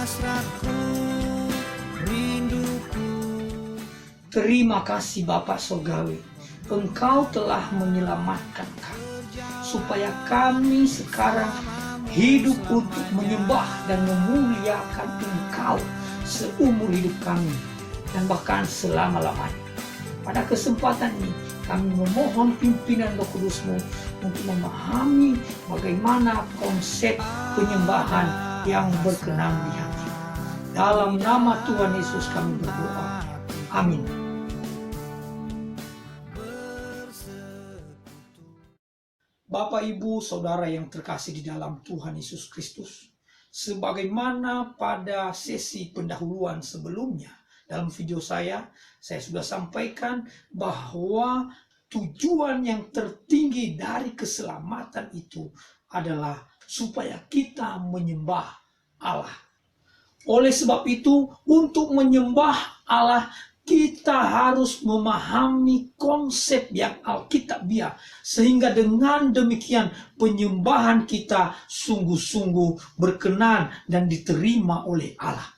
hasratku, rinduku. Terima kasih Bapa Surgawi, Engkau telah menyelamatkan kami, supaya kami sekarang hidup untuk menyembah dan memuliakan Engkau seumur hidup kami, dan bahkan selama-lamanya. Pada kesempatan ini, kami memohon pimpinan Roh Kudus-Mu untuk memahami bagaimana konsep penyembahan yang berkenan di hati. Dalam nama Tuhan Yesus kami berdoa. Amin. Bapak, Ibu, Saudara yang terkasih di dalam Tuhan Yesus Kristus, sebagaimana pada sesi pendahuluan sebelumnya, dalam video saya sudah sampaikan bahwa tujuan yang tertinggi dari keselamatan itu adalah supaya kita menyembah Allah. Oleh sebab itu, untuk menyembah Allah, kita harus memahami konsep yang alkitabiah, sehingga dengan demikian penyembahan kita sungguh-sungguh berkenan dan diterima oleh Allah.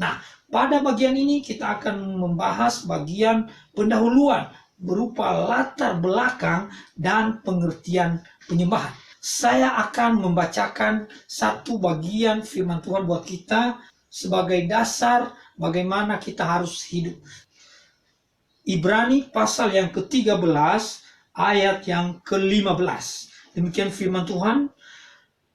Nah, pada bagian ini kita akan membahas bagian pendahuluan berupa latar belakang dan pengertian penyembahan. Saya akan membacakan satu bagian firman Tuhan buat kita sebagai dasar bagaimana kita harus hidup. Ibrani pasal yang ke-13 ayat yang ke-15. Demikian firman Tuhan.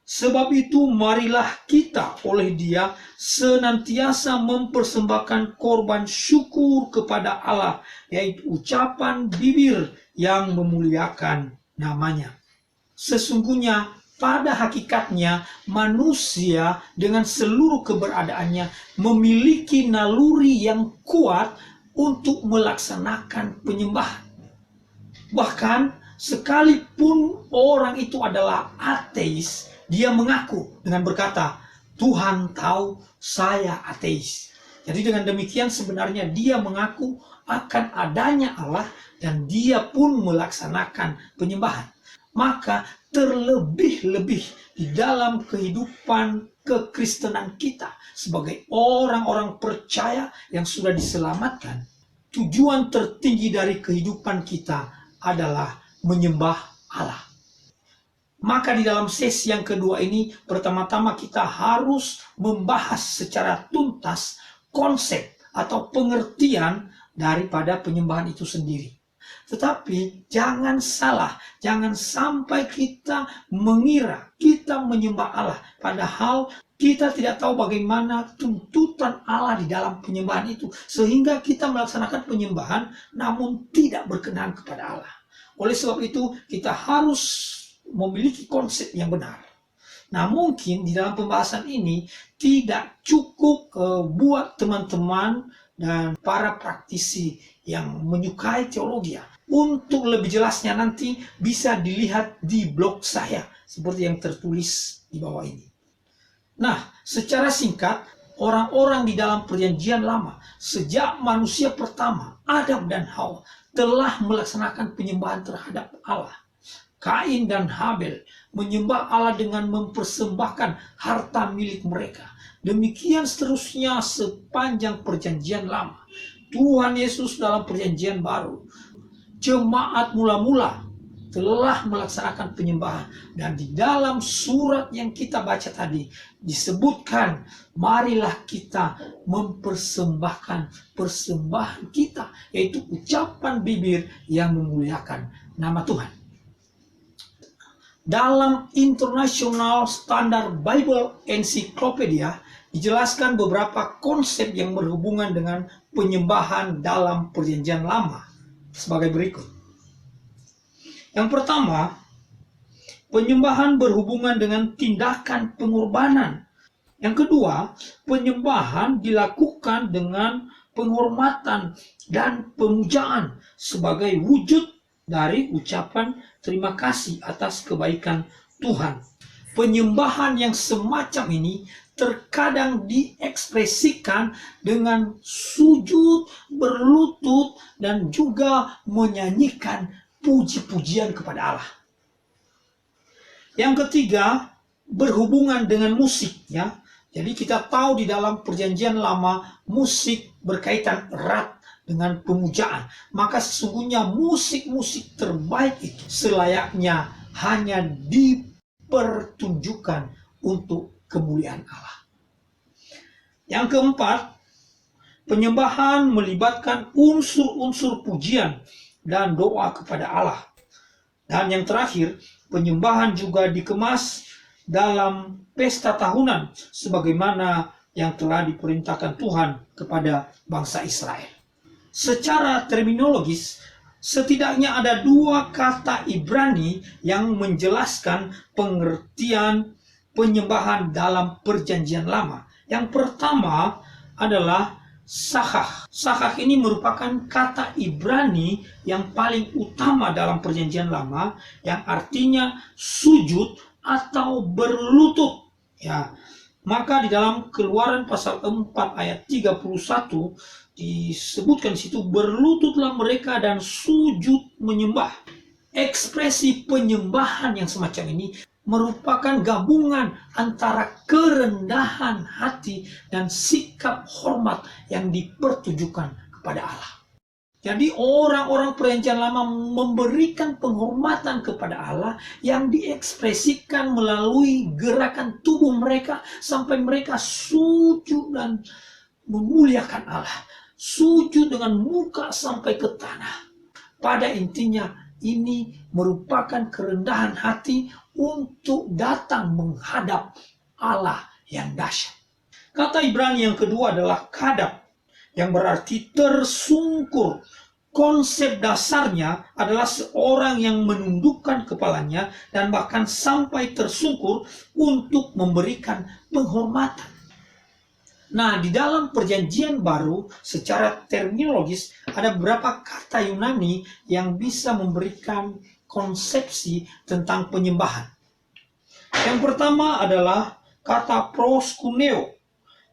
Sebab itu marilah kita oleh Dia senantiasa mempersembahkan korban syukur kepada Allah, yaitu ucapan bibir yang memuliakan namanya. Sesungguhnya pada hakikatnya manusia dengan seluruh keberadaannya memiliki naluri yang kuat untuk melaksanakan penyembahan. Bahkan sekalipun orang itu adalah ateis, dia mengaku dengan berkata, Tuhan tahu saya ateis. Jadi dengan demikian sebenarnya dia mengaku akan adanya Allah dan dia pun melaksanakan penyembahan. Maka terlebih-lebih di dalam kehidupan kekristenan kita sebagai orang-orang percaya yang sudah diselamatkan, tujuan tertinggi dari kehidupan kita adalah menyembah Allah. Maka di dalam sesi yang kedua ini, pertama-tama kita harus membahas secara tuntas konsep atau pengertian daripada penyembahan itu sendiri. Tetapi jangan salah, jangan sampai kita mengira kita menyembah Allah, padahal kita tidak tahu bagaimana tuntutan Allah di dalam penyembahan itu, sehingga kita melaksanakan penyembahan namun tidak berkenan kepada Allah. Oleh sebab itu kita harus memiliki konsep yang benar. Nah, mungkin di dalam pembahasan ini tidak cukup buat teman-teman dan para praktisi yang menyukai teologi. Untuk lebih jelasnya nanti bisa dilihat di blog saya seperti yang tertulis di bawah ini. Nah, secara singkat, orang-orang di dalam perjanjian lama sejak manusia pertama, Adam dan Hawa, telah melaksanakan penyembahan terhadap Allah. Kain dan Habel menyembah Allah dengan mempersembahkan harta milik mereka. Demikian seterusnya sepanjang perjanjian lama. Tuhan Yesus dalam perjanjian baru, jemaat mula-mula telah melaksanakan penyembahan. Dan di dalam surat yang kita baca tadi disebutkan, marilah kita mempersembahkan persembahan kita, yaitu ucapan bibir yang memuliakan nama Tuhan. Dalam International Standard Bible Encyclopedia dijelaskan beberapa konsep yang berhubungan dengan penyembahan dalam perjanjian lama sebagai berikut. Yang pertama, penyembahan berhubungan dengan tindakan pengorbanan. Yang kedua, penyembahan dilakukan dengan penghormatan dan pemujaan sebagai wujud dari ucapan terima kasih atas kebaikan Tuhan. Penyembahan yang semacam ini terkadang diekspresikan dengan sujud, berlutut, dan juga menyanyikan puji-pujian kepada Allah. Yang ketiga, berhubungan dengan musik, ya. Jadi kita tahu di dalam perjanjian lama musik berkaitan erat dengan pemujaan. Maka sesungguhnya musik-musik terbaik itu selayaknya hanya dipertunjukkan untuk kemuliaan Allah. Yang keempat, penyembahan melibatkan unsur-unsur pujian dan doa kepada Allah. Dan yang terakhir, penyembahan juga dikemas dalam pesta tahunan sebagaimana yang telah diperintahkan Tuhan kepada bangsa Israel. Secara terminologis, setidaknya ada dua kata Ibrani yang menjelaskan pengertian penyembahan dalam perjanjian lama. Yang pertama adalah sakah. Sakah ini merupakan kata Ibrani yang paling utama dalam perjanjian lama, yang artinya sujud atau berlutut. Ya, maka di dalam Keluaran pasal 4 ayat 31 disebutkan di situ, berlututlah mereka dan sujud menyembah. Ekspresi penyembahan yang semacam ini merupakan gabungan antara kerendahan hati dan sikap hormat yang dipertujukan kepada Allah. Jadi orang-orang perjanjian lama memberikan penghormatan kepada Allah yang diekspresikan melalui gerakan tubuh mereka sampai mereka sujud dan memuliakan Allah. Sujud dengan muka sampai ke tanah. Pada intinya ini merupakan kerendahan hati untuk datang menghadap Allah yang dahsyat. Kata Ibrani yang kedua adalah kadab, yang berarti tersungkur. Konsep dasarnya adalah seorang yang menundukkan kepalanya dan bahkan sampai tersungkur untuk memberikan penghormatan. Nah, di dalam perjanjian baru secara terminologis ada beberapa kata Yunani yang bisa memberikan konsepsi tentang penyembahan. Yang pertama adalah kata proskuneo.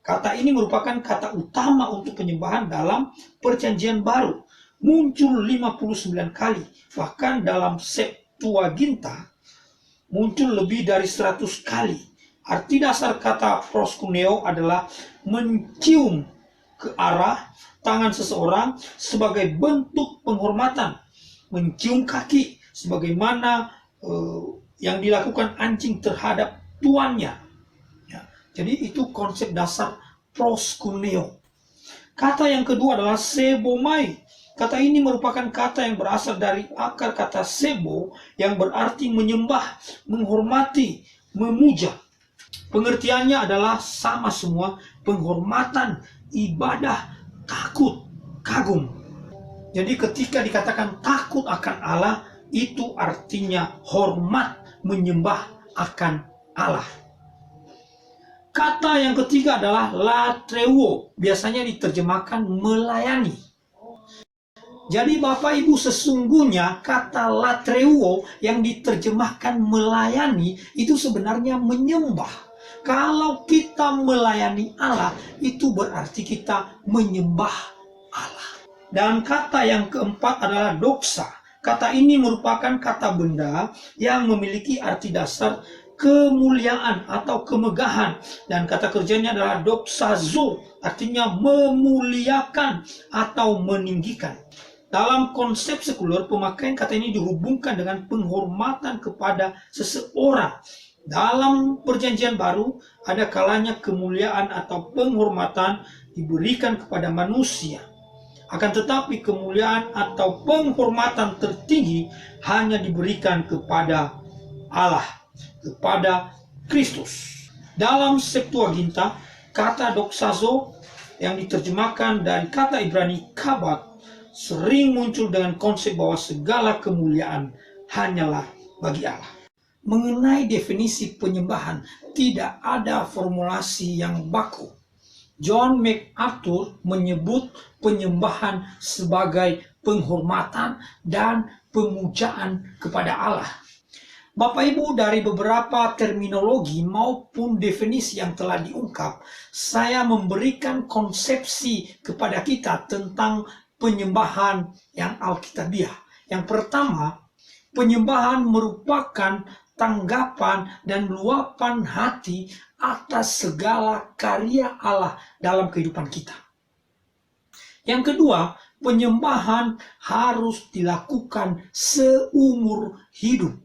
Kata ini merupakan kata utama untuk penyembahan dalam perjanjian baru. Muncul 59 kali. Bahkan dalam Septuaginta muncul lebih dari 100 kali. Arti dasar kata proskuneo adalah mencium ke arah tangan seseorang sebagai bentuk penghormatan. Mencium kaki sebagaimana yang dilakukan anjing terhadap tuannya. Jadi itu konsep dasar proskuneo. Kata yang kedua adalah sebomai. Kata ini merupakan kata yang berasal dari akar kata sebo yang berarti menyembah, menghormati, memuja. Pengertiannya adalah sama semua, penghormatan, ibadah, takut, kagum. Jadi ketika dikatakan takut akan Allah, itu artinya hormat, menyembah akan Allah. Kata yang ketiga adalah latreuo, biasanya diterjemahkan melayani. Jadi Bapak Ibu, sesungguhnya kata latreuo yang diterjemahkan melayani itu sebenarnya menyembah. Kalau kita melayani Allah, itu berarti kita menyembah Allah. Dan kata yang keempat adalah doksa. Kata ini merupakan kata benda yang memiliki arti dasar kemuliaan atau kemegahan, dan kata kerjanya adalah doxazo, artinya memuliakan atau meninggikan. Dalam konsep sekuler, pemakaian kata ini dihubungkan dengan penghormatan kepada seseorang. Dalam perjanjian baru, ada kalanya kemuliaan atau penghormatan diberikan kepada manusia. Akan tetapi kemuliaan atau penghormatan tertinggi hanya diberikan kepada Allah, kepada Kristus. Dalam Septuaginta, kata doxazo yang diterjemahkan dari kata Ibrani kabat sering muncul dengan konsep bahwa segala kemuliaan hanyalah bagi Allah. Mengenai definisi penyembahan, tidak ada formulasi yang baku. John MacArthur menyebut penyembahan sebagai penghormatan dan pemujaan kepada Allah. Bapak Ibu, dari beberapa terminologi maupun definisi yang telah diungkap, saya memberikan konsepsi kepada kita tentang penyembahan yang alkitabiah. Yang pertama, penyembahan merupakan tanggapan dan luapan hati atas segala karya Allah dalam kehidupan kita. Yang kedua, penyembahan harus dilakukan seumur hidup.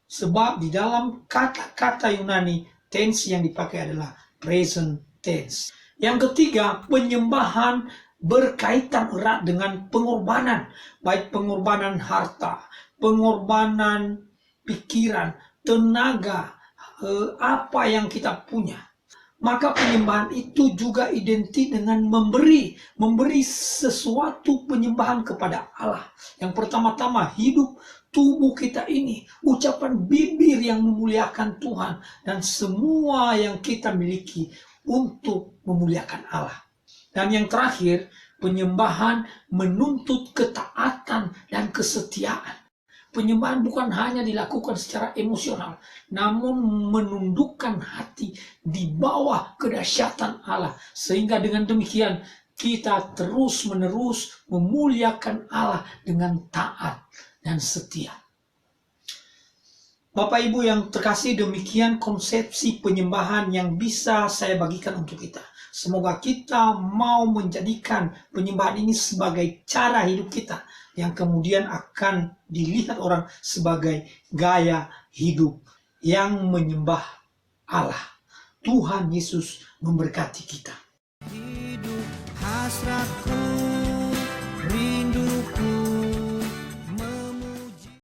Sebab di dalam kata-kata Yunani, tense yang dipakai adalah present tense. Yang ketiga, penyembahan berkaitan erat dengan pengorbanan, baik pengorbanan harta, pengorbanan pikiran, tenaga, apa yang kita punya. Maka penyembahan itu juga identik dengan memberi sesuatu penyembahan kepada Allah. Yang pertama-tama hidup tubuh kita ini, ucapan bibir yang memuliakan Tuhan, dan semua yang kita miliki untuk memuliakan Allah. Dan yang terakhir, penyembahan menuntut ketaatan dan kesetiaan. Penyembahan bukan hanya dilakukan secara emosional, namun menundukkan hati di bawah kedahsyatan Allah. Sehingga dengan demikian kita terus-menerus memuliakan Allah dengan taat dan setia. Bapak Ibu yang terkasih, demikian konsepsi penyembahan yang bisa saya bagikan untuk kita. Semoga kita mau menjadikan penyembahan ini sebagai cara hidup kita, yang kemudian akan dilihat orang sebagai gaya hidup yang menyembah Allah. Tuhan Yesus memberkati kita. Hidup hasratku